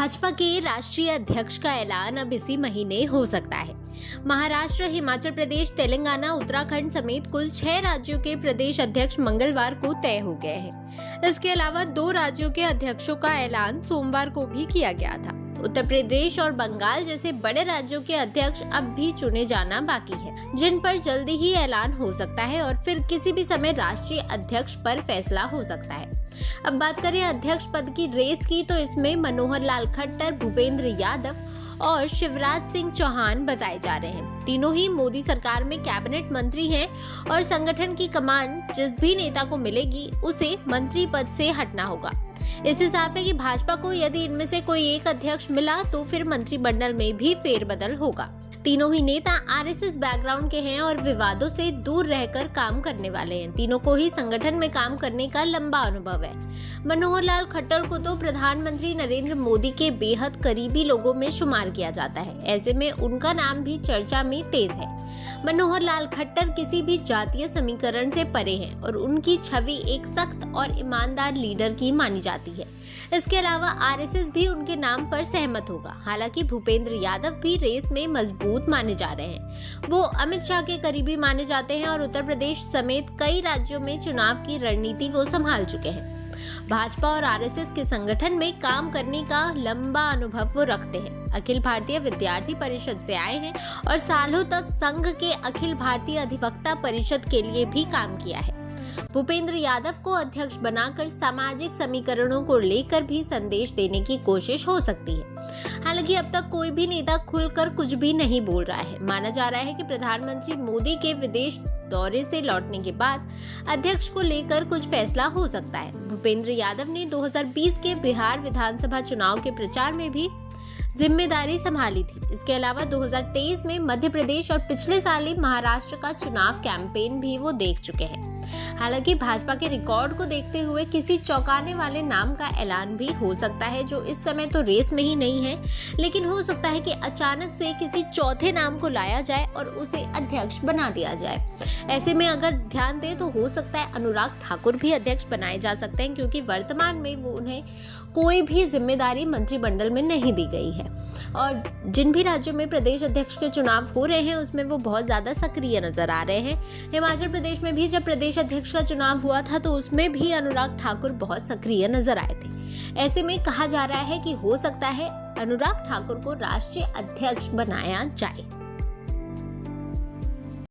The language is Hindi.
भाजपा के राष्ट्रीय अध्यक्ष का ऐलान अब इसी महीने हो सकता है। महाराष्ट्र, हिमाचल प्रदेश, तेलंगाना, उत्तराखंड समेत कुल 6 राज्यों के प्रदेश अध्यक्ष मंगलवार को तय हो गए हैं। इसके अलावा 2 राज्यों के अध्यक्षों का ऐलान सोमवार को भी किया गया था। उत्तर प्रदेश और बंगाल जैसे बड़े राज्यों के अध्यक्ष अब भी चुने जाना बाकी है, जिन पर जल्दी ही ऐलान हो सकता है और फिर किसी भी समय राष्ट्रीय अध्यक्ष पर फैसला हो सकता है। अब बात करें अध्यक्ष पद की रेस की, तो इसमें मनोहर लाल खट्टर, भूपेंद्र यादव और शिवराज सिंह चौहान बताए जा रहे हैं। तीनों ही मोदी सरकार में कैबिनेट मंत्री हैं और संगठन की कमान जिस भी नेता को मिलेगी उसे मंत्री पद से हटना होगा। इससे साफ है कि भाजपा को यदि इनमें से कोई एक अध्यक्ष मिला तो फिर मंत्रिमंडल में भी फेरबदल होगा। तीनों ही नेता आरएसएस बैकग्राउंड के हैं और विवादों से दूर रहकर काम करने वाले हैं। तीनों को ही संगठन में काम करने का लंबा अनुभव है। मनोहर लाल खट्टर को तो प्रधानमंत्री नरेंद्र मोदी के बेहद करीबी लोगों में शुमार किया जाता है। ऐसे में उनका नाम भी चर्चा में तेज है। मनोहर लाल खट्टर किसी भी जातीय समीकरण से परे हैं और उनकी छवि एक सख्त और ईमानदार लीडर की मानी जाती है। इसके अलावा आरएसएस भी उनके नाम पर सहमत होगा। हालांकि भूपेंद्र यादव भी रेस में मजबूत माने जा रहे हैं। वो अमित शाह के करीबी माने जाते हैं और उत्तर प्रदेश समेत कई राज्यों में चुनाव की रणनीति वो संभाल चुके हैं। भाजपा और आरएसएस के संगठन में काम करने का लंबा अनुभव वो रखते हैं। अखिल भारतीय विद्यार्थी परिषद से आए हैं और सालों तक संघ के अखिल भारतीय अधिवक्ता परिषद के लिए भी काम किया है। भूपेंद्र यादव को अध्यक्ष बनाकर सामाजिक समीकरणों को लेकर भी संदेश देने की कोशिश हो सकती है। हालांकि अब तक कोई भी नेता खुलकर कुछ भी नहीं बोल रहा है। माना जा रहा है कि प्रधानमंत्री मोदी के विदेश दौरे से लौटने के बाद अध्यक्ष को लेकर कुछ फैसला हो सकता है। भूपेंद्र यादव ने 2020 के बिहार विधानसभा चुनाव के प्रचार में भी जिम्मेदारी संभाली थी। इसके अलावा 2023 में मध्य प्रदेश और पिछले साल ही महाराष्ट्र का चुनाव कैंपेन भी वो देख चुके हैं। हालांकि भाजपा के रिकॉर्ड को देखते हुए किसी चौंकाने वाले नाम का ऐलान भी हो सकता है, जो इस समय तो रेस में ही नहीं है, लेकिन हो सकता है कि अचानक से किसी चौथे नाम को लाया जाए और उसे अध्यक्ष बना दिया जाए। ऐसे में अगर ध्यान दें तो हो सकता है अनुराग ठाकुर भी अध्यक्ष बनाए जा सकते हैं, क्योंकि वर्तमान में वो उन्हें कोई भी जिम्मेदारी मंत्रिमंडल में नहीं दी गई है और जिन भी राज्यों में प्रदेश अध्यक्ष के चुनाव हो रहे हैं उसमें वो बहुत ज्यादा सक्रिय नजर आ रहे हैं। हिमाचल प्रदेश में भी जब प्रदेश अध्यक्ष का चुनाव हुआ था तो उसमें भी अनुराग ठाकुर बहुत सक्रिय नजर आए थे। ऐसे में कहा जा रहा है कि हो सकता है अनुराग ठाकुर को राष्ट्रीय अध्यक्ष बनाया जाए।